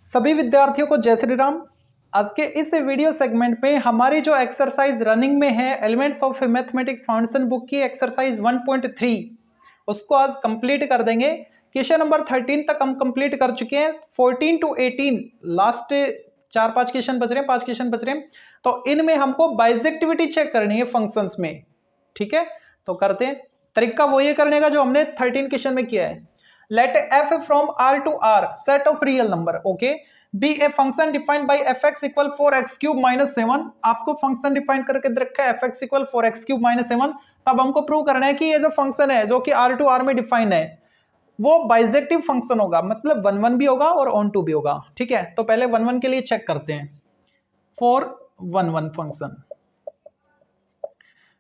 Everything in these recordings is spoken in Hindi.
सभी विद्यार्थियों को जय श्री राम। आज के इस वीडियो सेगमेंट में हमारी जो एक्सरसाइज रनिंग में है elements of mathematics foundation book की एक्सरसाइज 1.3 उसको आज कंप्लीट कर देंगे। क्वेश्चन नंबर 13 तक हम कंप्लीट कर चुके हैं। 14 to 18 लास्ट 4-5 क्वेश्चन बच रहे हैं, 5 क्वेश्चन बच रहे हैं। तो इनमें हमको बाइजेक्टिविटी चेक करनी है फंक्शंस में। ठीक है, तो करते हैं। तरीका वो ये करने का जो हमने 13 क्वेश्चन में किया है। Let f from R to R set of real number okay be a function defined by fx equal 4x cube minus 7। आपको फंक्शन डिफाइन करके दे रखा है fx equal 4x cube minus 7। तब हमको प्रूव करना है कि ये जो फंक्शन है जो कि R to R में डिफाइन है वो बाइजेक्टिव फंक्शन होगा, मतलब 1 1 भी होगा और ऑन टू भी होगा। ठीक है, तो पहले 1 1 के लिए चेक करते हैं। 4 1 1 फंक्शन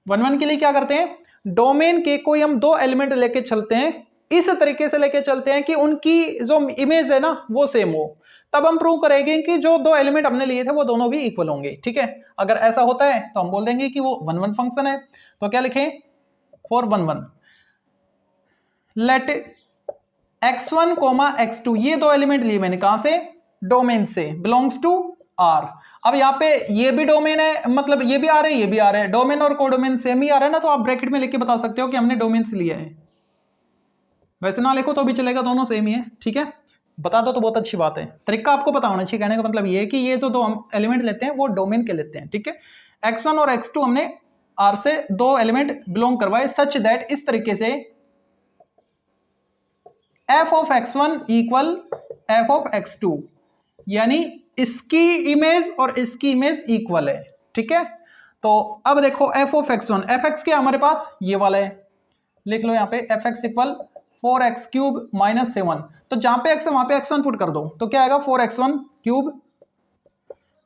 1 1 के लिए क्या करते हैं, डोमेन के कोई हम दो एलिमेंट लेके चलते हैं, इस तरीके से लेके चलते हैं कि उनकी जो इमेज है ना वो सेम हो। तब हम प्रूव करेंगे कि जो दो एलिमेंट हमने लिए थे वो दोनों भी इक्वल होंगे। ठीक है, अगर ऐसा होता है तो हम बोल देंगे कि वो 1 1 फंक्शन है। तो क्या लिखें, 4 1 1 लेट x1, x2 ये दो एलिमेंट लिए मैंने कहां से, डोमेन से, बिलोंग्स टू R। अब यहाँ पे ये भी डोमेन है, मतलब ये भी आ रहा है ये भी आ रहा है, डोमेन और कोडोमेन सेम ही आ रहा है ना, तो आप ब्रैकेट में लिख के बता सकते हो कि हमने डोमेन से लिया है। वैसे ना लिखो तो भी चलेगा, दोनों सेम ही है। ठीक है, बता दो तो बहुत अच्छी बात है। तरीका आपको पता होना चाहिए। कहने का मतलब ये है कि ये जो दो हम एलिमेंट लेते हैं वो डोमेन के लेते हैं। ठीक है, x1 और x2 हमने R से दो एलिमेंट बिलोंग करवाए सच दैट इस तरीके से f of x1 equal f of x2, यानी इसकी इमेज और इसकी इमेज इक्वल है। ठीक है, तो अब देखो f of x1, fx क्या हमारे पास ये वाला है, लिख लो यहाँ पे fx equal 4x cube minus 7। तो जहां पे x है वहां पे x1 पुट कर दो, तो क्या आएगा 4x1 cube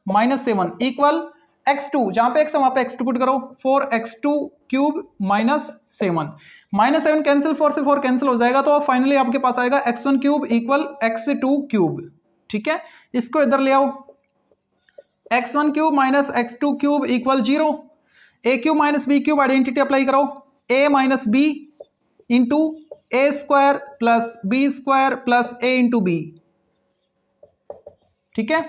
minus 7 equal x2, जहां पे x है वहां पे x2 पुट करो, 4x2 cube minus 7। Minus 7 cancel, 4 से 4 कैंसिल हो जाएगा, तो फाइनली आपके पास आएगा x1 cube equal x2 cube. ठीक है, इसको इधर ले आओ, x1 cube minus x2 cube equal 0। a cube minus b cube identity apply करो, a minus b into a square plus B square plus a into b. ठीक है,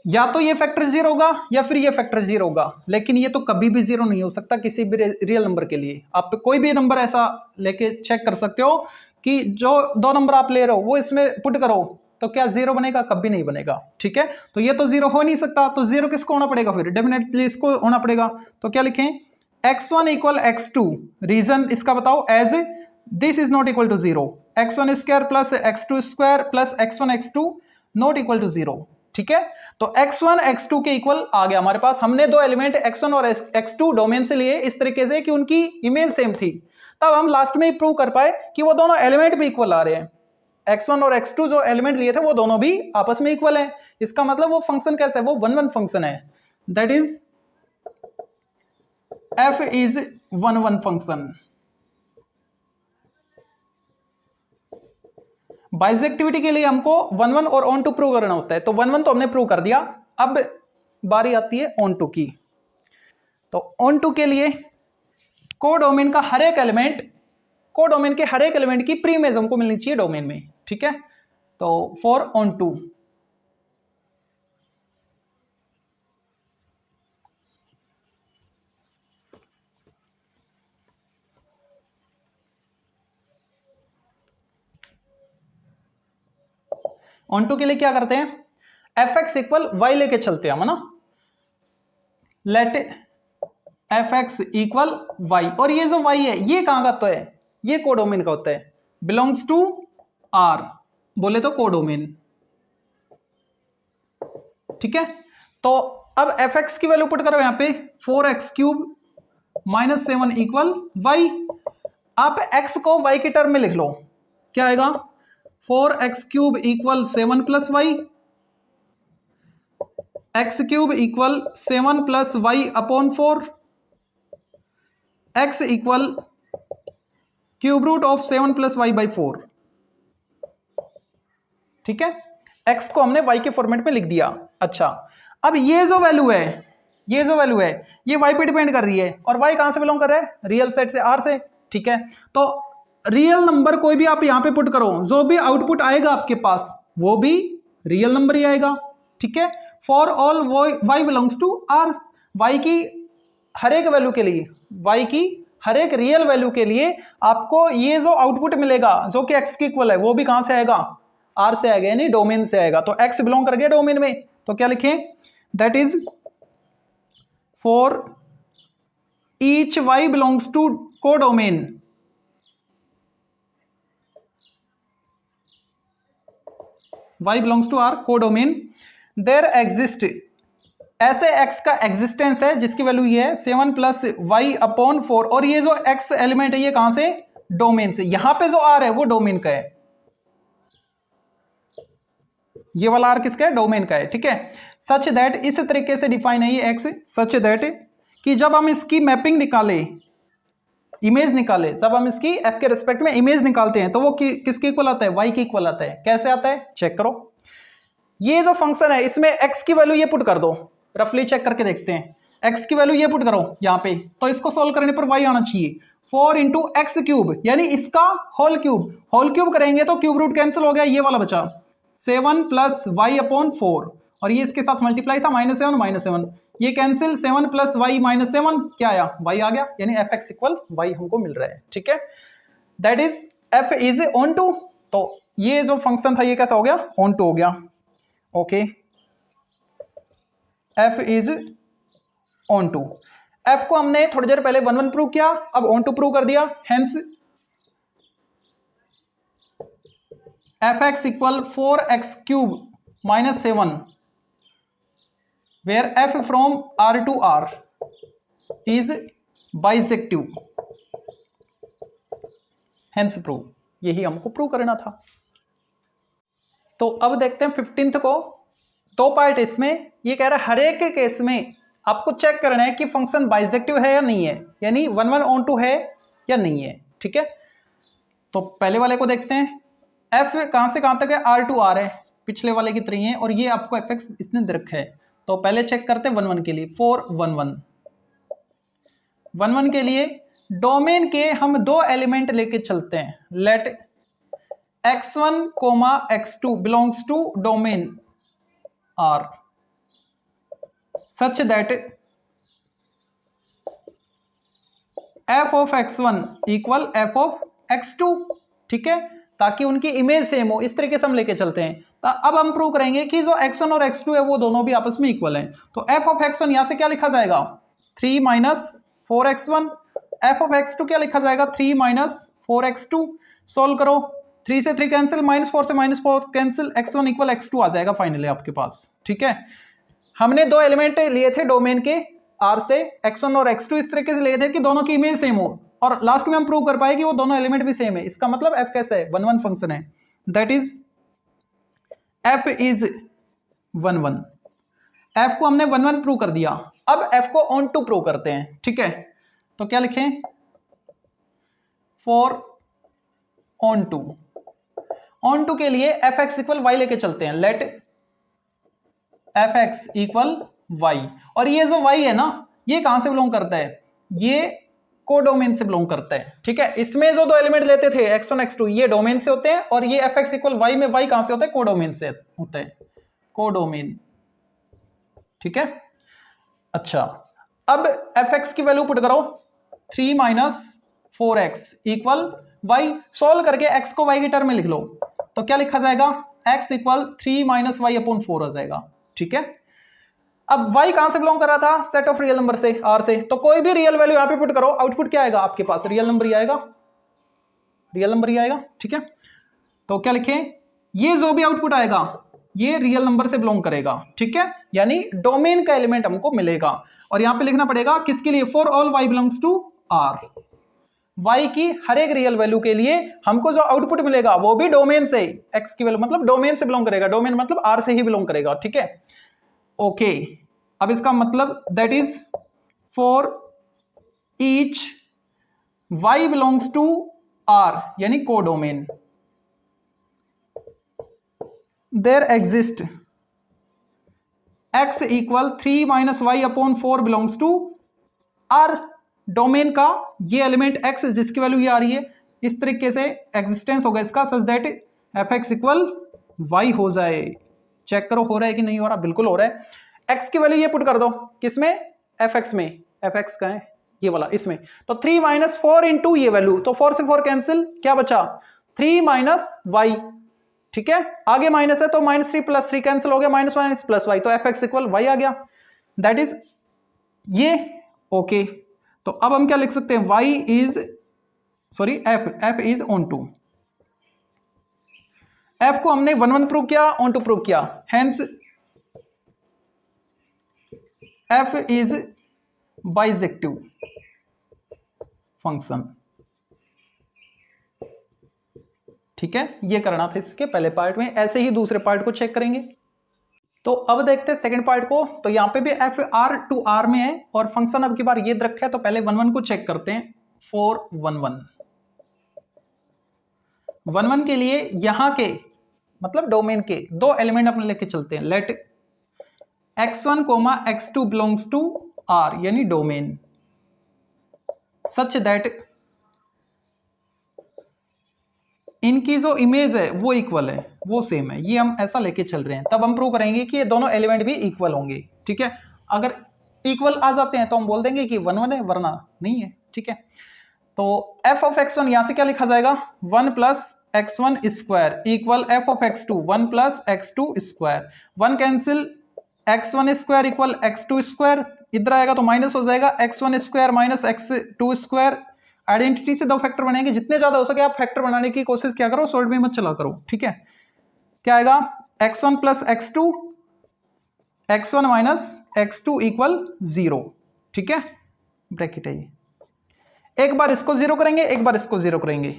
या तो ये फैक्टर 0 होगा या फिर ये फैक्टर 0 होगा, लेकिन ये तो कभी भी 0 नहीं हो सकता किसी भी रियल नंबर के लिए। आप कोई भी नंबर ऐसा लेके चेक कर सकते हो कि जो दो नंबर आप ले रहे हो वो इसमें पुट करो तो क्या 0 बनेगा, कभी नहीं बनेगा। ठीक है, तो ये तो 0 हो नहीं सकता, तो 0 किसको होना पड़ेगा, फिर डेफिनेटली इसको होना पड़ेगा। तो क्या लिखें, x1 इक्वल x2, रीजन इसका बताओ, as this is not equal to 0, x1 square plus x2 square plus x1 x2 not equal to 0। ठीक है, तो x1 x2 के इक्वल आ गया हमारे पास। हमने दो एलिमेंट x1 और x2 डोमेन से लिए इस तरीके से कि उनकी इमेज सेम थी, तब हम लास्ट में प्रूव कर पाए कि वो दोनों एलिमेंट भी इक्वल आ रहे हैं। x1 और x2 जो एलिमेंट लिए थे वो दोनों भी आपस में इक्वल है। इसका मतलब वो फंक्शन कैसा है, वो 1 1 फंक्शन है, दैट इज f इज 1 1 फंक्शन। बाइजेक्टिविटी के लिए हमको 1 1 और ऑन टू प्रूव करना होता है, तो 1 1 तो हमने प्रूव कर दिया। अब बारी आती है ऑन टू की। तो ऑन टू के लिए कोडोमेन का हर एक एलिमेंट, कोडोमेन के हर एक एलिमेंट की प्री इमेज हमको मिलनी चाहिए डोमेन में। ठीक है, तो फॉर ऑन टू ऑन2 के लिए क्या करते हैं, fx इक्वल y लेके चलते हैं हम, है ना। लेट fx इक्वल y, और ये जो y है ये कहां का तो है, ये कोडोमेन का होता है, बिलोंग्स टू R, बोले तो कोडोमेन। ठीक है, तो अब fx की वैल्यू पुट करो यहां पे, 4x cube minus 7 equal y। आप x को y के टर्म में लिख लो, क्या आएगा, 4x cube equal 7 plus y, x cube equal 7 plus y upon 4, x equal cube root of 7 plus y by 4। ठीक है, x को हमने y के फॉर्मेट में लिख दिया। अच्छा, अब ये जो वैल्यू है, ये जो वैल्यू है ये y पे डिपेंड कर रही है, और y कहां से बिलोंग कर रहा है, रियल सेट से, R से। ठीक है, तो रियल नंबर कोई भी आप यहां पे पुट करो, जो भी आउटपुट आएगा आपके पास वो भी रियल नंबर ही आएगा, ठीक है। For all y belongs to r, y की हर एक वैल्यू के लिए, y की हर एक रियल वैल्यू के लिए आपको ये जो आउटपुट मिलेगा जो कि x के इक्वल है, वो भी कहां से आएगा, r से आएगा, यानी डोमेन से आएगा। तो x बिलोंग कर गया डोमेन में, तो क्या लिखें, that is for each y belongs to codomain, y belongs to r codomain, there exist, ऐसे x का एग्जिस्टेंस है जिसकी वैल्यू ये है 7 प्लस वाई अपॉन 4, और ये जो x एलिमेंट है ये कहां से, डोमेन से। यहां पे जो r है वो डोमेन का है, ये वाला r किसका है, डोमेन का है, ठीक है। सच दैट, इस तरीके से डिफाइन है ये x, सच दैट कि जब हम इसकी मैपिंग निकाले, इमेज निकाले, जब हम इसकी f के रिस्पेक्ट में इमेज निकालते हैं तो वो किसके इक्वल आता है, y के इक्वल आता है। कैसे आता है, चेक करो, ये जो फंक्शन है इसमें x की वैल्यू ये पुट कर दो, रफली चेक करके देखते हैं, x की वैल्यू ये पुट करो यहाँ पे, तो इसको सॉल्व करने पर y आना चाहिए 4 इंटू एक्स क्यूब, यानी इसका होल क्यूब करेंगे तो क्यूब रूट कैंसिल हो गया, ये वाला बचा 7 प्लस वाई अपॉन 4, और ये इसके साथ मल्टीप्लाई था -7, ये कैंसिल, 7 प्लस वाई -7 क्या आया, y आ गया, यानी एफ एक्स इक्वल वाई हमको मिल रहा है, ठीक है। That is f is onto, तो ये जो फंक्शन था ये कैसा हो गया, ऑन टू हो गया, okay. f is onto, f को हमने थोड़ी देर पहले 1 1 प्रूव किया, अब ऑन टू प्रूव कर दिया, hence F x equal 4x cube -7, where f from r to r is bijective, hence prove, यही हमको प्रूव करना था। तो अब देखते हैं 15th को, दो पार्ट इसमें, ये कह रहा है हर एक के केस में आपको चेक करना है कि फंक्शन बाइसेक्टिव है या नहीं है, यानी 1 1 ऑन टू है या नहीं है, ठीक है। तो पहले वाले को देखते हैं, f कहां से कहां तक है, r to r है, पिछले वाले की तरह है, और ये आपको f x इसने दे रखा है। तो पहले चेक करते हैं 1 1 के लिए, 4 1 1 1 1 के लिए डोमेन के हम दो एलिमेंट लेके चलते हैं, let x1, x2 belongs to domain R such that f of x1 equal f of x2, ठीक है, ताकि उनकी इमेज सेम हो, इस तरीके से हम लेके चलते हैं। तो अब हम प्रूव करेंगे कि जो x1 और x2 है वो दोनों भी आपस में इक्वल हैं। तो f of x1 यहां से क्या लिखा जाएगा, 3 minus 4x1, f of x2 क्या लिखा जाएगा, 3 माइनस 4x2, सोल्व करो, 3 से 3 कैंसिल, -4 से -4 कैंसिल, x1 इक्वल x2 आ जाएगा फाइनली आपके पास, ठीक है। हमने दो एलिमेंट लिए थे डोमेन के R से, x1 और x2 इस तरीके से लिए थे कि दोनों की इमेज सेम हो, और लास्ट में हम प्रूव कर पाए कि वो दोनों एलिमेंट भी सेम है। इसका मतलब f कैसा है, 1 1 फंक्शन है, that is f is 1 1, f को हमने 1 1 प्रूव कर दिया। अब f को ऑन टू प्रूव करते हैं, ठीक है। तो क्या लिखें, फॉर ऑन टू के लिए एफ एक्स इक्वल वाई लेके चलते हैं, let f x equal y, और ये जो वाई है ना ये कहां से बिलोंग करता है, ये कोडोमेन से बिलोंग करता है, ठीक है। इसमें जो दो एलिमेंट लेते थे x1 x2 ये डोमेन से होते हैं, और ये एफ एक्स इक्वल वाई में वाई कहां से होता है, कोडोमेन से होता है, कोडोमेन, ठीक है। अच्छा, अब एफ एक्स की वैल्यू पुट करो, 3 minus 4x equal y, solve करके x को y की टर्म में लिख लो, तो क्या लिखा जाएगा, x equal 3 minus y upon 4 आ जाएगा, ठीक है। अब y कहां से बिलोंग कर रहा था, सेट ऑफ रियल नंबर से, r से, तो कोई भी रियल वैल्यू यहां पे पुट करो, आउटपुट क्या आएगा आपके पास, रियल नंबर ही आएगा, रियल नंबर ही आएगा, ठीक है। तो क्या लिखें, ये जो भी आउटपुट आएगा ये रियल नंबर से बिलोंग करेगा, ठीक है, यानी डोमेन का एलिमेंट हमको मिलेगा। और यहां पे लिखना पड़ेगा किसके लिए, for all y belongs to r, y की हर एक रियल वैल्यू के लिए हमको जो आउटपुट मिलेगा वो भी डोमेन से, x की वैल्यू मतलब डोमेन से बिलोंग करेगा, डोमेन मतलब r से ही बिलोंग करेगा, ठीक है, ओके। अब इसका मतलब that is for each y belongs to r, यानी codomain, there exist x equal 3 minus y upon 4 belongs to r, domain का ये एलिमेंट x जिसकी वैल्यू ये आ रही है, इस तरीके से एग्जिस्टेंस होगा इसका, such that f x equal y हो जाए, चेक करो हो रहा है कि नहीं हो रहा, बिल्कुल हो रहा है। x की वैल्यू ये पुट कर दो, किसमें, fx में, fx का है ये वाला, इसमें तो 3 माइनस 4 इंटू ये वैल्यू, तो 4 से 4 कैंसिल, क्या बचा 3 माइनस वाई, ठीक है, आगे माइनस है तो माइनस 3 प्लस 3 कैंसिल हो गया, माइनस माइनस प्लस वाई, तो fx इक्वल वाई आ गया, दैट इज ये ओके। तो अब हम क्या लिख सकते हैं, y is sorry f is onto, f को हमने 1 1 प्रूव किया, ऑन टू प्रूव किया, hence f is bijective function, ठीक है, ये करना था इसके पहले पार्ट में। ऐसे ही दूसरे पार्ट को चेक करेंगे। तो अब देखते हैं सेकंड पार्ट को। तो यहां पे भी f r टू r में है और फंक्शन अब की बार ये रखा है, तो पहले 1 1 को चेक करते हैं। 4 1 1 1 1 के लिए यहां के मतलब डोमेन के दो एलिमेंट अपने लेके चलते हैं। Let x1 x2 belongs to r यानी डोमेन सच दैट इनकी जो इमेज है वो इक्वल है, वो सेम है, ये हम ऐसा लेके चल रहे हैं। तब हम प्रूव करेंगे कि ये दोनों एलिमेंट भी इक्वल होंगे, ठीक है। अगर इक्वल आ जाते हैं तो हम बोल देंगे कि 1 1 है, वरना नहीं है, ठीक है। तो f ऑफ x1 यहां से क्या लिखा जाएगा, 1 plus x1 square equal f of x2 1 plus x2 square, 1 cancel, x1 square equal x2 square, इधर आएगा तो माइनस हो जाएगा x1 square minus x2 square. Identity से दो फैक्टर बनेंगे, जितने ज्यादा हो सके आप फैक्टर बनाने की कोशिश क्या करो, सॉल्व में मत चला करो, ठीक है। क्या आएगा, x1 plus x2, x1 minus x2 equal 0, ठीक है, ब्रैकेट है ये। एक बार इसको 0 करेंगे, एक बार इसको 0 करेंगे,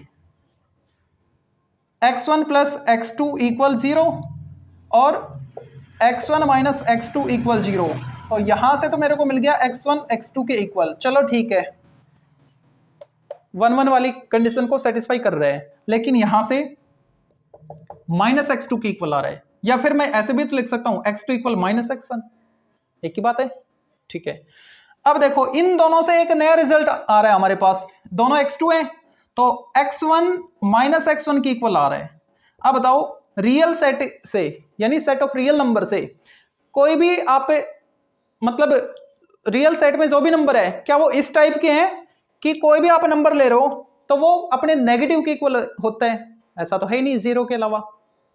x1 प्लस x2 इक्वल 0 और x1 माइनस x2 इक्वल 0। तो यहां से तो मेरे को मिल गया x1 x2 के इक्वल, चलो ठीक है, 1 1 वाली कंडीशन को सेटिस्फाई कर रहे हैं, लेकिन यहां से माइनस x2 के इक्वल आ रहा है, या फिर मैं ऐसे भी तो लिख सकता हूं x2 इक्वल माइनस x1, एक ही बात है, ठीक है। अब देखो इन दोनों से एक नया रिजल्ट आ रहा है हमारे पास, दोनों x2 हैं तो x1 माइनस x1 के इक्वल आ रहा है। अब बताओ रियल सेट से यानी सेट ऑफ रियल नंबर से कोई भी आप मतलब रियल सेट में जो भी नंबर है, क्या वो इस टाइप के हैं कि कोई भी आप नंबर ले रहे हो तो वो अपने नेगेटिव के इक्वल होता है, ऐसा तो है ही नहीं 0 के अलावा,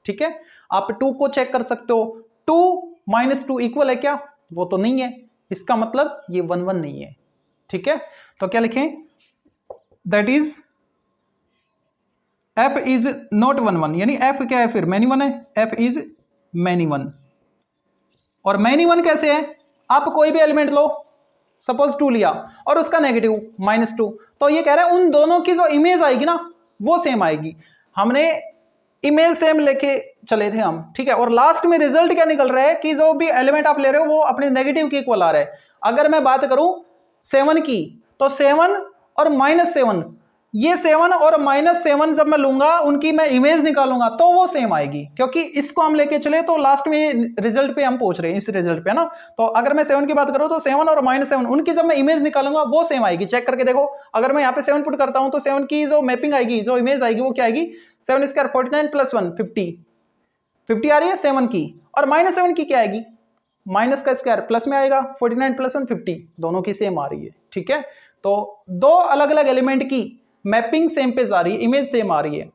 ठीक है। आप 2 को चेक कर सकते हो, 2 माइनस 2 इक्वल है क्या, वो तो नहीं है, इसका मतलब ये 1 1 नहीं है, ठीक है। तो क्या लिखें, that is f is not 1 1, यानी f क्या है फिर, मैनी वन है, f इज मैनी वन। और मैनी वन कैसे है, आप कोई भी एलिमेंट लो, सपोज 2 लिया और उसका नेगेटिव -2, तो ये कह रहा है उन दोनों की जो इमेज आएगी ना वो सेम आएगी। हमने इमेज सेम लेके चले थे हम, ठीक है, और लास्ट में रिजल्ट क्या निकल रहा है कि जो भी एलिमेंट आप ले रहे हो वो अपने नेगेटिव के इक्वल आ रहा है। अगर मैं बात करूं 7 की, तो 7 और -7, ये 7 और -7 जब मैं लूंगा उनकी मैं इमेज निकालूंगा तो वो सेम आएगी, क्योंकि इसको हम लेके चले तो लास्ट में रिजल्ट पे हम पहुंच रहे हैं, इस रिजल्ट पे ना। तो अगर मैं 7 की बात करूं तो 7 और -7 उनकी जब मैं इमेज निकालूंगा वो सेम आएगी, चेक करके देखो। अगर मैं यहाँ पे 7 पुट करता हूं तो 7 की जो मैपिंग आएगी, जो इमेज आएगी वो क्या आएगी, 7 स्क्वायर 49 प्लस 1 50 आ रही है 7 की, और -7 की क्या आएगी, माइनस का स्क्वायर प्लस में आएगा 49 प्लस 1 50, दोनों की सेम आ रही है, ठीक है। तो दो अलग अलग एलिमेंट की मैपिंग सेम पे जा रही है, इमेज सेम आ रही है,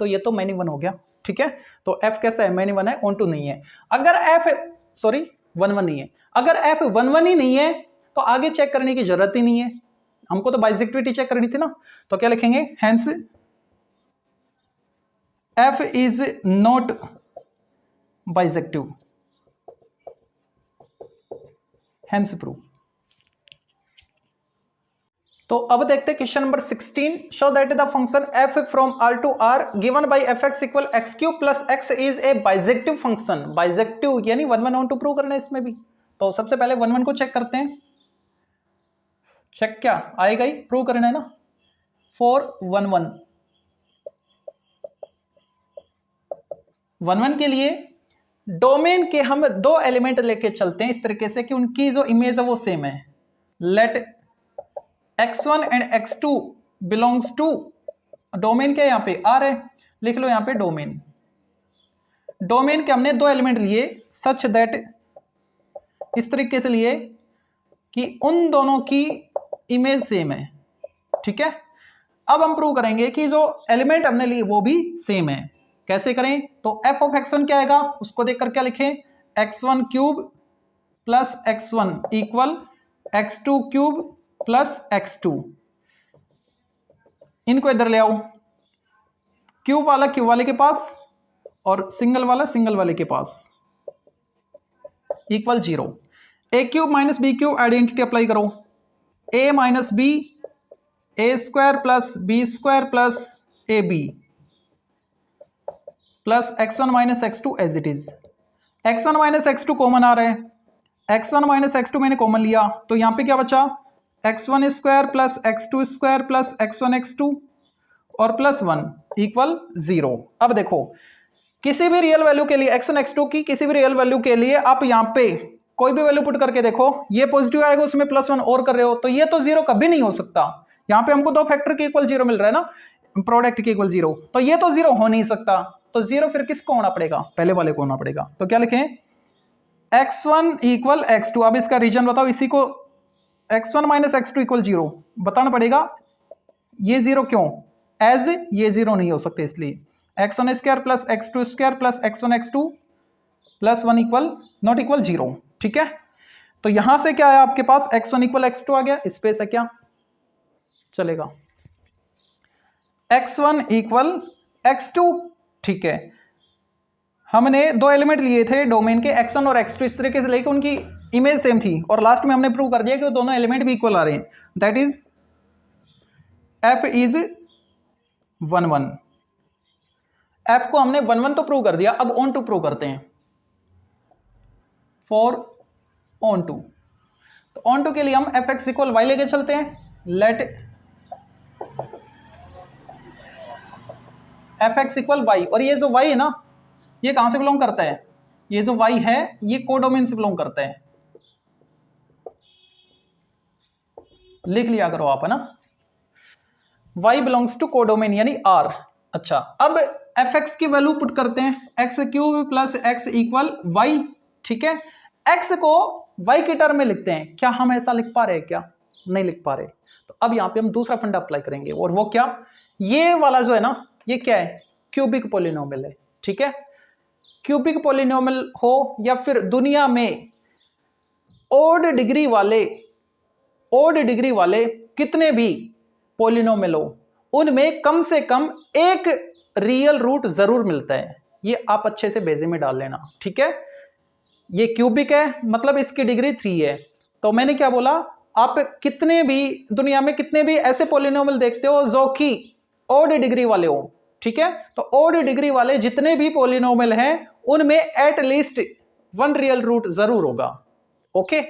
तो ये तो मैनी वन हो गया, ठीक है। तो f कैसा है, मैनी वन है, ऑन टू नहीं है। अगर f सॉरी 1 1 नहीं है, अगर f 1 1 ही नहीं है तो आगे चेक करने की जरूरत ही नहीं है, हमको तो बाइजेक्टिविटी चेक करनी थी ना। तो क्या लिखेंगे, hence f is not bijective, hence prove. तो अब देखते हैं question number 16, show that the function f from r to r given by fx equal x cube plus x is a bijective function. Bijective यानी 1 1 टू प्रूव करना है इसमें भी। तो सबसे पहले 1 1 को चेक करते हैं, चेक क्या आएगा ही, प्रूव करना है ना। 4 1 1 1 1 के लिए डोमेन के हम दो एलिमेंट लेके चलते हैं इस तरीके से कि उनकी जो इमेज है वो सेम है। Let x1 and x2 belongs to, domain क्या है यहाँ पे r है, लिख लो यहाँ पे डोमेन। डोमेन के हमने दो एलिमेंट लिए सच दैट, इस तरीके से लिए कि उन दोनों की इमेज सेम है, ठीक है। अब हम प्रूव करेंगे कि जो एलिमेंट हमने लिए वो भी सेम है। कैसे करें? तो f ऑफ x1 क्या आएगा उसको देखकर क्या लिखें, x1 cube plus x1 equal x2 cube plus x2। इनको इधर ले आओ, क्यूब वाला क्यूब वाले के पास और सिंगल वाला सिंगल वाले के पास, equal 0। A cube minus B cube identity apply करो, a minus B A square plus B square plus A B plus x1 minus x2 as it is. x1 minus x2 common आ रहा है, x1 माइनस x2 मैंने कॉमन लिया तो यहां पे क्या बचा, x1 square plus x2 square plus x1 x2 और प्लस 1 इक्वल 0। अब देखो किसी भी रियल वैल्यू के लिए x1 x2 की किसी भी रियल वैल्यू के लिए आप यहां पे कोई भी वैल्यू पुट करके देखो, ये पॉजिटिव आएगा उसमें प्लस 1 और कर रहे हो तो ये तो 0 कभी नहीं हो सकता। यहां पे हमको दो फैक्टर के इक्वल 0 मिल रहा है ना, प्रोडक्ट के इक्वल 0, तो ये तो 0 हो नहीं सकता। तो 0 फिर किसको होना पड़ेगा, पहले वाले को होना पड़ेगा। तो क्या लिखें, x1 इक्वल x2। अब इसका रीजन बताओ, इसी को x1 माइनस x2 इक्वल 0 बताना पड़ेगा। ये 0 क्यों, एज ये 0 नहीं हो सकते, इसलिए x1 square plus x2 square plus x1 x2 plus 1 equal not equal 0, ठीक है। तो यहां से क्या आया आपके पास, x1 इक्वल x2 आ गया, स्पेस है क्या चलेगा, x1 इक्वल x2, ठीक है। हमने दो एलिमेंट लिए थे डोमेन के x1 और x2, इस तरीके से लेके उनकी इमेज सेम थी और लास्ट में हमने प्रूव कर दिया कि वो दोनों एलिमेंट भी इक्वल आ रहे हैं, that is f is 1 1। f को हमने 1 1 तो प्रूव कर दिया, अब ऑन टू प्रूव करते हैं, फॉर ऑन टू। तो ऑन टू के लिए हम fx इक्वल y लेके चलते हैं, लेट fx इक्वल y, और ये जो y है ना ये कहां से बिलोंग करता है, ये जो y है ये कोडोमेन से बिलोंग करता है, लिख लिया करो आप, है ना, y बिलोंग्स टू कोडोमेन यानी r। अच्छा, अब fx की वैल्यू पुट करते हैं, x cube plus x equal y, ठीक है। x को y की टर्म में लिखते हैं, क्या हम ऐसा लिख पा रहे हैं, क्या नहीं लिख पा रहे। तो अब यहां पे हम दूसरा फंडा अप्लाई करेंगे, और वो क्या, ये वाला जो है ना ये क्या है, क्यूबिक पॉलिनोमियल है, ठीक है। क्यूबिक पॉलिनोमियल हो या फिर दुनिया में ओड डिग्री वाले कितने भी पॉलिनोमियल हो, उनमें कम से कम एक रियल रूट जरूर मिलता है। ये आप अच्छे से बेजे में डाल लेना, ठीक है। ये क्यूबिक है मतलब इसकी डिग्री 3 है। तो मैंने क्या बोला, आप कितने भी दुनिया में कितने भी ऐसे पॉलिनोमियल देखते हो जो कि ओड डिग्री वाले हो, ठीक है। तो ओड डिग्री वाले जितने भी पॉलिनोमियल हैं उनमें एट लीस्ट 1 रियल रूट जरूर होगा, ओके।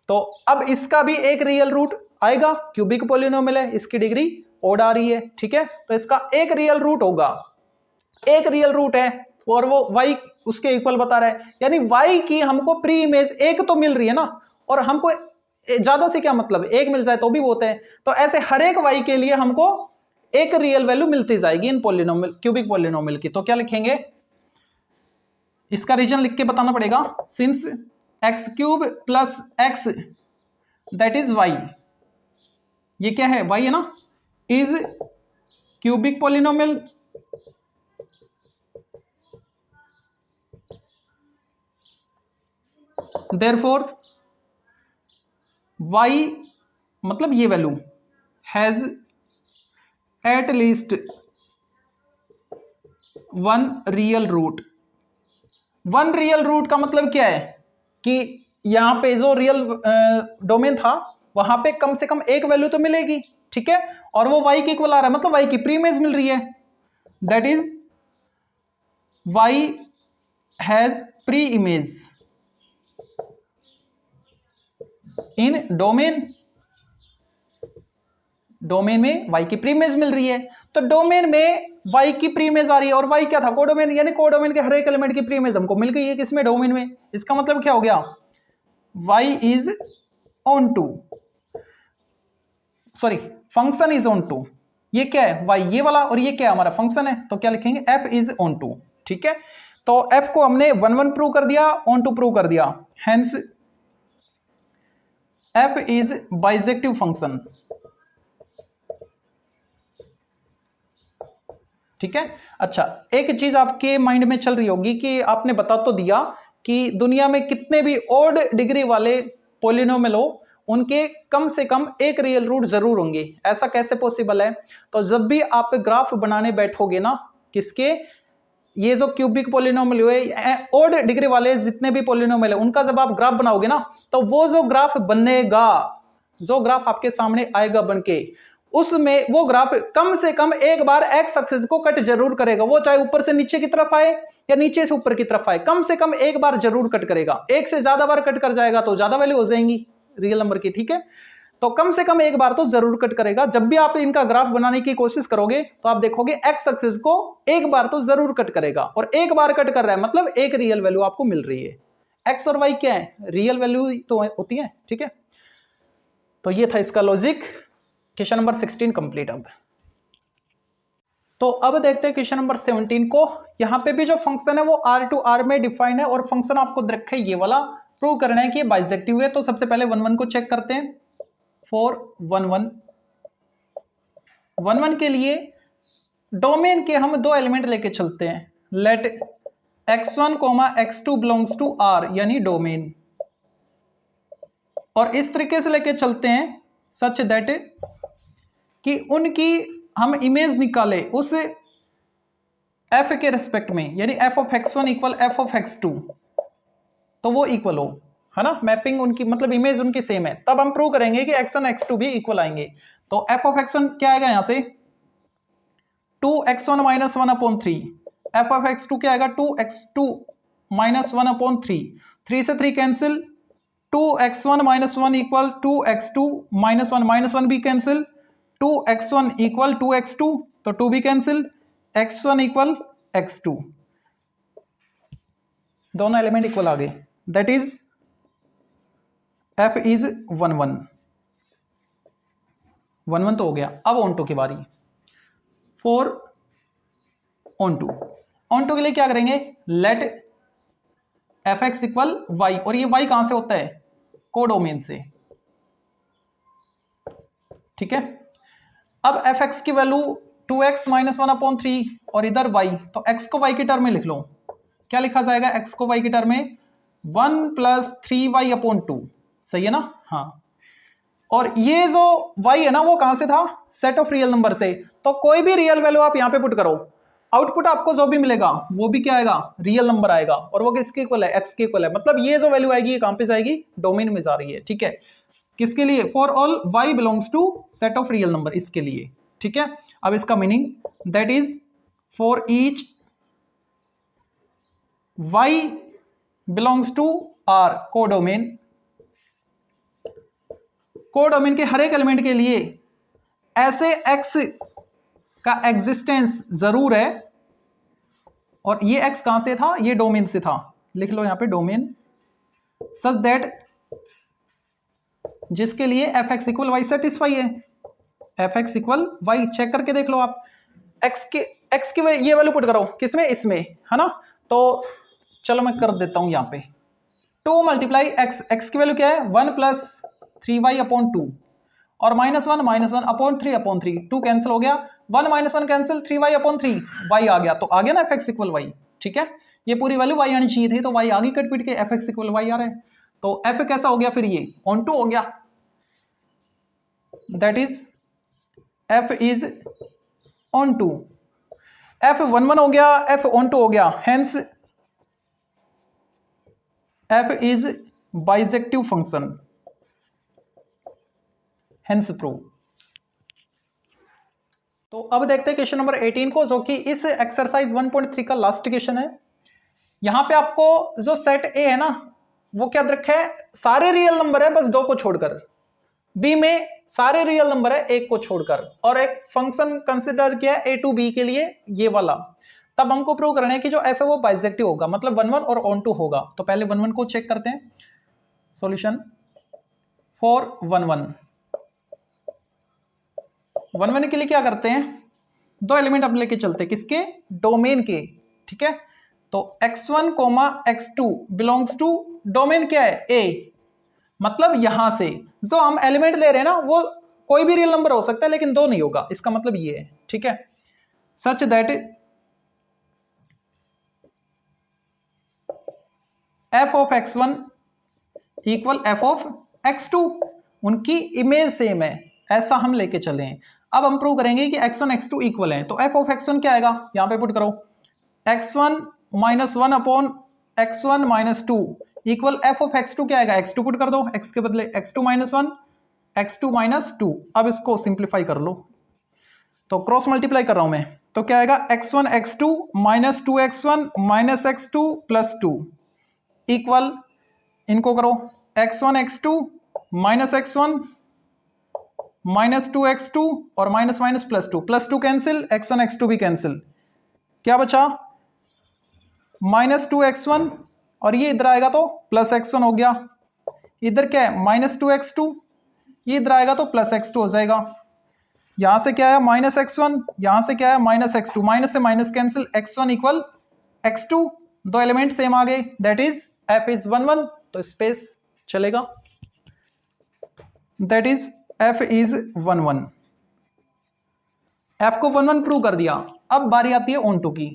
तो अब इसका भी एक रियल रूट आएगा, क्यूबिक पॉलिनोमियल है, इसकी डिग्री ओड आ रही है, ठीक है। तो इसका एक रियल रूट होगा, एक रियल रूट है और वो y उसके इक्वल बता रहा है, यानी y की हमको प्री इमेज एक तो मिल रही है ना, और हमको ज्यादा से क्या मतलब, एक मिल जाए तो भी बहुत है। तो ऐसे हर एक y के लिए हमको एक रियल वैल्यू मिलती जाएगी इन पॉलिनोमियल, क्यूबिक पॉलिनोमियल की। तो क्या लिखेंगे, इसका रीजन लिख के बताना पड़ेगा, since x cube plus x that is y, ये क्या है y है ना, is cubic polynomial therefore y मतलब ये value has at least 1 real root. 1 real root का मतलब क्या है कि यहां पे जो रियल डोमेन था वहां पे कम से कम एक वैल्यू तो मिलेगी, ठीक है। और वो y के इक्वल आ रहा है, मतलब y की प्री इमेज मिल रही है, that is y has pre image in domain. Domain में y की प्री इमेज मिल रही है, तो डोमेन में y की प्री इमेज आ रही है, और y क्या था, कोडोमेन, यानी कोडोमेन के हर एक एलिमेंट की प्री इमेज हमको मिल गई है, किसमें, डोमेन में। इसका मतलब क्या हो गया, y is onto, sorry function is onto. ये क्या है y, ये वाला, और ये क्या है हमारा फंक्शन है, तो क्या लिखेंगे f इज ऑन टू, ठीक है। तो f को हमने 1 1 प्रूव कर दिया, ऑन टू प्रूव कर दिया, hence f is bijective function. ठीक है। अच्छा, एक चीज आपके माइंड में चल रही होगी कि आपने बता तो दिया कि दुनिया में कितने भी ऑड डिग्री वाले पॉलिनोमियल हो उनके कम से कम एक रियल रूट जरूर होंगे। ऐसा कैसे पॉसिबल है? तो जब भी आप ग्राफ बनाने बैठोगे ना, किसके, ये जो क्यूबिक पॉलिनोमियल हुए, ऑड डिग्री वाले जितने भी पॉलिनोमियल है, उनका जब आप ग्राफ बनाओगे ना, तो वो जो ग्राफ बनेगा, जो ग्राफ आपके सामने आएगा बनके, उसमें वो ग्राफ कम से कम एक बार एक्स एक्सिस को कट जरूर करेगा। वो चाहे ऊपर से नीचे की तरफ आए या नीचे से ऊपर की तरफ आए, कम से कम एक बार जरूर कट करेगा। एक से ज्यादा बार कट कर जाएगा तो ज्यादा वैल्यू हो जाएंगी रियल नंबर की। ठीक है, तो कम से कम एक बार तो जरूर कट करेगा। जब भी आप इनका ग्राफ बनाने की कोशिश करोगे तो आप देखोगे एक्स एक्सिस को एक बार तो जरूर कट करेगा, और एक बार कट कर रहा है मतलब एक रियल वैल्यू आपको मिल रही है। एक्स और वाई क्या है? रियल वैल्यू तो होती है। ठीक है, तो ये था इसका लॉजिक। Question number 16 complete. अब तो अब देखते हैं क्वेश्चन नंबर 17 को। यहां पे भी जो फंक्शन है वो R टू R में डिफाइन है, और फंक्शन आपको रखे ये वाला, प्रूव करना है कि ये बाइजेक्टिव है। तो सबसे पहले 1 1 को चेक करते हैं। फॉर 1 1 1 1 के लिए डोमेन के हम दो एलिमेंट लेके चलते हैं। Let x1, x2 belongs to R, यानी डोमेन, और इस तरीके से लेके चलते हैं सच दैट कि उनकी हम इमेज निकाले उस f के रेस्पेक्ट में, यानी f of x1 equal f of x2, तो वो इक्वल हो, है ना। मैपिंग उनकी मतलब इमेज उनकी सेम है, तब हम प्रूव करेंगे कि x1 x2 भी इक्वल आएंगे। तो f ऑफ x1 क्या आएगा यहां से? 2x1 minus 1/3। f of x2 क्या आएगा? 2x2 minus 1/3। 3 से 3 cancel, 2x1 minus 1 equal 2x2 minus 1, minus 1 भी कैंसिल, 2x1 इक्वल 2x2, तो 2 भी कैंसिल, x1 इक्वल x2, दोनों एलिमेंट इक्वल आ गए। दैट इज f इज 1 1 1 1 तो हो गया। अब ऑन टू की बारी। फॉर ऑन टू के लिए क्या करेंगे? Let f x equal y, और ये वाई कहां से होता है? कोडोमेन से। ठीक है, अब एफ एक्स की वैल्यू 2x माइनस 1/3 और इधर y, तो x को y की टर्म में लिख लो। क्या लिखा जाएगा x को y की टर्म में? 1 प्लस 3y/2, सही है ना? हाँ, और ये जो y है ना वो कहां से था? सेट ऑफ रियल नंबर से। तो कोई भी रियल वैल्यू आप यहां पे पुट करो, आउटपुट आपको जो भी मिलेगा वो भी क्या आएगा? रियल नंबर आएगा, और वो किसके इक्वल है? x के इक्वल है। मतलब ये जो वैल्यू आएगी ये कहां पे जाएगी? डोमेन में जा रही है। ठीक है, किसके लिए? For all y belongs to set of real number, इसके लिए। ठीक है, अब इसका meaning that is for each y belongs to R codomain, codomain के हर एक एलिमेंट के लिए ऐसे x का एग्जिस्टेंस जरूर है, और ये x कहां से था? ये डोमेन से था। लिख लो यहां पे डोमेन, सच दैट जिसके लिए F x equal Y satisfy है। F x equal Y check करके देख लो आप। एक्स की ये वैल्यू पुट करो किसमें? इसमें, है ना। तो चलो मैं कर देता हूं यहां पे 2 मल्टीप्लाई एक्स की वैल्यू क्या है? 1 प्लस 3y/2, और -1 -1/3/3, 2 कैंसिल हो गया, 1 - 1 कैंसिल, 3y/3, y आ गया। तो आ गया ना एफ एक्स इक्वल वाई। ठीक है, ये पूरी वैल्यू y आनी चाहिए थी, तो y आ गई कट पिट के, एफ एक्स इक्वल वाई आ रहा है। तो f कैसा हो गया फिर? ये ऑन टू हो गया। That is f is onto. f 1 1 हो गया, f ऑन टू हो गया, hence f is bijective function, hence prove. तो अब देखते हैं क्वेश्चन नंबर 18 को, जो कि इस एक्सरसाइज 1.3 का लास्ट क्वेश्चन है। यहां पे आपको जो सेट ए है ना वो क्या रखा है? सारे रियल नंबर है बस 2 को छोड़कर। बी में सारे रियल नंबर है 1 को छोड़कर, और एक फंक्शन कंसिडर किया है ए टू बी के लिए, ये वाला। तब हमको प्रूव करना है कि जो एफ है वो बाइजेक्टिव होगा, मतलब 1 1 और ऑन टू होगा। तो पहले 1 1 को चेक करते हैं। सॉल्यूशन फॉर 1 1 1 1 के लिए क्या करते हैं? 2 एलिमेंट अब लेके चलते हैं, किसके? डोमेन के। ठीक है, तो x1 coma x2 belongs to domain क्या है ए, मतलब यहां से जो हम एलिमेंट ले रहे हैं ना वो कोई भी रियल नंबर हो सकता है लेकिन 2 नहीं होगा, इसका मतलब ये है, ठीक है। Such that f of x1 equal f of x2, उनकी इमेज सेम है, ऐसा हम लेके चले हैं। अब हम प्रूव करेंगे कि x1 x2 इक्वल है, तो f ऑफ x1 क्या आएगा, यहां पे पुट करो x1 minus 1 upon x1 minus 2 equal f of x2 क्या आएगा, x2 पुट कर दो, x के बदले x2 माइनस 1 x2 माइनस 2। अब इसको सिंप्लीफाई कर लो, तो क्रॉस मल्टीप्लाई कर रहा हूं मैं, तो क्या आएगा x1 x2 minus 2x1 minus x2 plus 2 equal, इनको करो x1 x2 minus x1 minus 2x2 और minus minus plus 2 cancel, x1 x2 भी कैंसिल, क्या बचा माइनस 2x1 और ये इधर आएगा तो प्लस x1 हो गया, इधर क्या है माइनस 2x2, ये इधर आएगा तो प्लस x2 हो जाएगा, यहां से क्या है माइनस x1, यहां से क्या है माइनस x2, माइनस से minus cancel, x1 equal x2, दो एलिमेंट सेम आ गए, दैट इज f इज 1 1, तो स्पेस चलेगा, that is f is 1 1। f को 1 1 प्रूव कर दिया। अब बारी आती है ऑन टू की,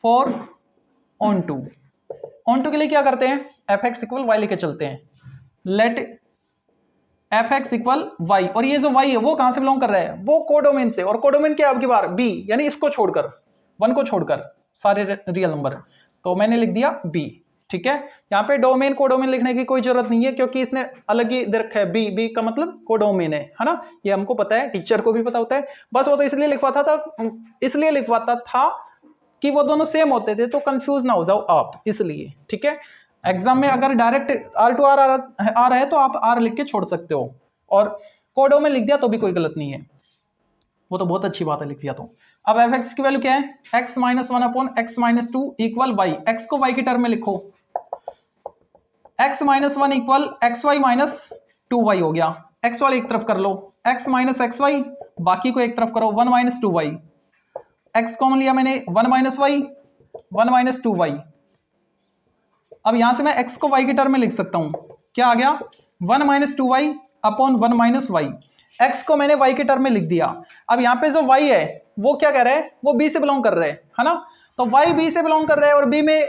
फॉर ऑन टू के लिए क्या करते हैं, एफ एक्स इक्वल वाई लेके चलते हैं, let f x equal y, और ये जो वाई है वो कहां से बिलोंग कर रहा है, वो कोडोमेन से, और कोडोमेन क्या है आपकी बार बी, यानी इसको छोड़कर 1 को छोड़कर सारे रियल नंबर, तो मैंने लिख दिया बी, ठीक है। यहाँ पे डोमेन कोडोमेन लिखने की कोई जरूरत नहीं है क्योंकि इसने अलग ही दे रखा है, बी का मतलब कोडोमेन है ना, ये हमको पता है, टीचर को भी पता होता है, बस वो तो इसलिए लिखवाता था कि वो दोनों सेम होते थे तो कंफ्यूज ना हो जाओ आप, इसलिए, ठीक है। एग्जाम में अगर डायरेक्ट R to R आ रहा है तो आप R लिख के छोड़ सकते हो, और कोडो में लिख दिया तो भी कोई गलत नहीं है, वो तो बहुत अच्छी बात है लिख दिया तो। अब एफ एक्स की वैल्यू क्या है, x minus 1 upon x minus 2 equal y, x को y की टर्म में लिखो, x minus 1 equal x y minus 2y हो गया, x वाले एक तरफ कर लो, x माइनस एक्स वाई, बाकी को एक तरफ करो 1 माइनस 2y, x कॉमन लिया मैंने 1 माइनस वाई 1 माइनस 2y, अब यहां से मैं x को y की टर्म में लिख सकता हूं, क्या आ गया 1 minus 2y upon 1 minus y, x को मैंने y की टर्म में लिख दिया। अब यहां पे जो y है वो क्या कह रहा है, वो b से बिलोंग कर रहे हैं, है ना, तो y b से बिलोंग कर रहा है, और b में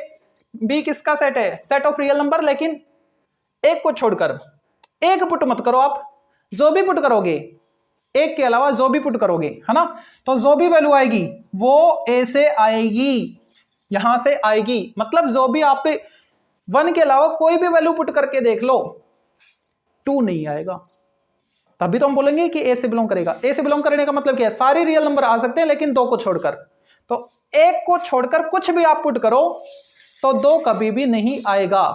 b किसका सेट है, सेट ऑफ रियल नंबर, लेकिन एक को छोड़कर, एक पुट मत करो आप, जो भी पुट करोगे एक के अलावा जो भी पुट करोगे, है ना, तो जो भी वैल्यू आएगी वो a से आएगी, यहां से आएगी, मतलब जो भी आप 1 के अलावा कोई भी वैल्यू पुट करके देख लो 2 नहीं आएगा, तभी तो हम बोलेंगे कि a से बिलोंग करेगा। a से बिलोंग करने का मतलब क्या है, सारे रियल नंबर आ सकते हैं लेकिन 2 को छोड़कर, तो 1 को छोड़कर कुछ भी आप पुट करो तो 2 कभी भी नहीं आएगा।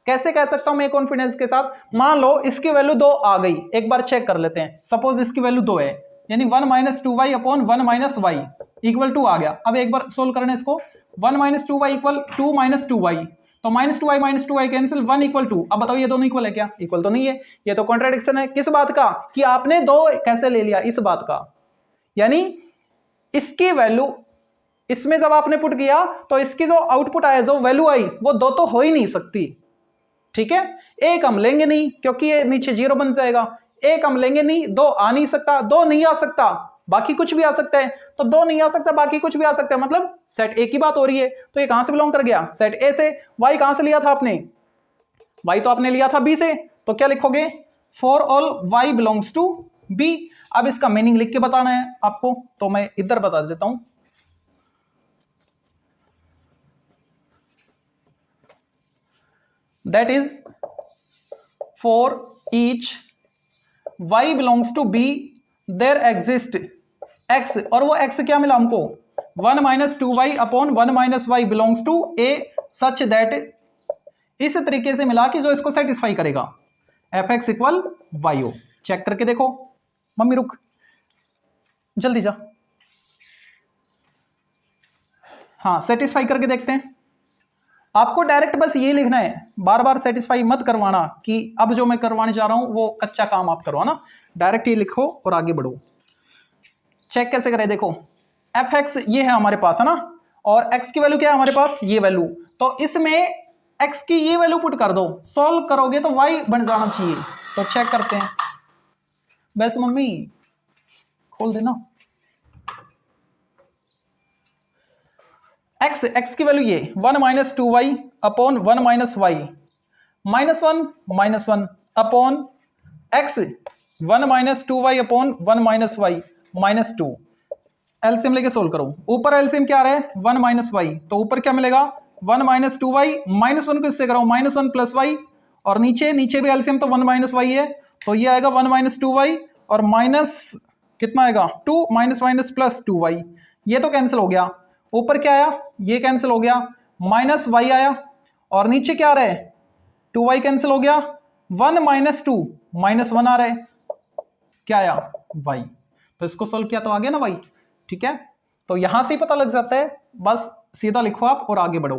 कैसे कह सकता हूं मैं कॉन्फिडेंस के साथ, मान लो इसकी वैल्यू 2 आ गई, एक बार चेक कर लेते हैं, सपोज इसकी वैल्यू 2 है, यानी 1 minus 2y upon 1 minus y equal 2 आ गया। अब एक बार सोल्व करना इसको, 1 minus 2y equal 2 minus 2y, तो minus 2y minus 2y cancel, 1 equal 2। अब बताओ ये दोनों इक्वल है क्या, इक्वल तो नहीं है, ये तो कॉन्ट्राडिक्शन है। किस बात का, कि आपने 2 कैसे ले लिया, इस बात का, यानी इसकी वैल्यू इसमें जब आपने पुट किया तो इसकी जो आउटपुट आया, जो वैल्यू आई, वो 2 तो हो ही नहीं सकती, ठीक है। एक हम लेंगे नहीं क्योंकि ये नीचे 0 बन जाएगा, एक हम लेंगे नहीं, 2 आ नहीं सकता, 2 नहीं आ सकता, बाकी कुछ भी आ सकता है, तो 2 नहीं आ सकता, बाकी कुछ भी आ सकता है, मतलब सेट ए की बात हो रही है, तो ये कहां से बिलोंग कर गया, सेट ए से। वाई कहां से लिया था आपने, वाई तो आपने लिया था बी से, तो क्या लिखोगे, for all y belongs to b. अब इसका मीनिंग लिख के बताना है आपको, तो मैं इधर बता देता हूं, that is for each y belongs to b there exist x, और वो x क्या मिला हमको, 1 minus 2y upon 1 minus y belongs to a such that, इस तरीके से मिला कि जो इसको सेटिस्फाई करेगा, एफ एक्स इक्वल वाई हो। चेक करके देखो, मम्मी रुक जल्दी जा, हाँ सेटिस्फाई करके देखते हैं। आपको डायरेक्ट बस ये लिखना है, बार बार सेटिस्फाई मत करवाना कि अब जो मैं करवाने जा रहा हूं वो कच्चा काम आप करवाना, डायरेक्ट ये लिखो और आगे बढ़ो। चेक कैसे करें, देखो एफ एक्स ये है हमारे पास, है ना, और x की वैल्यू क्या है हमारे पास, ये वैल्यू। तो इसमें x की ये वैल्यू पुट कर दो, सॉल्व करोगे तो y बन जाना चाहिए। तो चेक करते हैं। वैसे मम्मी खोल देना। x की वैल्यू ये 1 minus 2y upon 1 minus y, -1 upon x 1 minus 2y upon 1 minus y -2। LCM लेके सोल्व करो। ऊपर एलसीएम क्या आ रहा है, 1 माइनस वाई, तो ऊपर क्या मिलेगा, 1 माइनस 2y, -1 को इससे करो, -1 प्लस वाई, और नीचे भी एलसीएम तो 1 माइनस वाई है, तो ये आएगा 1 माइनस 2y और माइनस कितना आएगा 2, माइनस माइनस प्लस 2y, ये तो कैंसिल हो गया। ऊपर क्या आया, ये कैंसिल हो गया, माइनस वाई आया, और नीचे क्या आ रहा है, 2y कैंसिल हो गया, 1 माइनस 2 -1 आ रहा है, क्या आया y। तो इसको सोल्व किया तो आ गया ना y, ठीक है। तो यहां से ही पता लग जाता है, बस सीधा लिखो आप और आगे बढ़ो।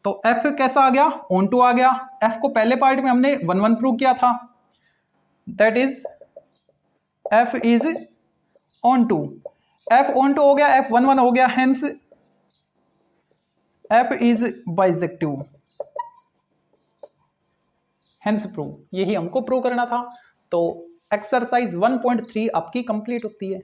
तो f कैसा आ गया, ऑन टू आ गया। f को पहले पार्ट में हमने 1 प्रूव किया था, that is f is onto. f onto हो गया, f 1 हो गया, hence f is bijective, hence prove. यही हमको प्रूव करना था। तो एक्सरसाइज 1.3 आपकी कंप्लीट होती है।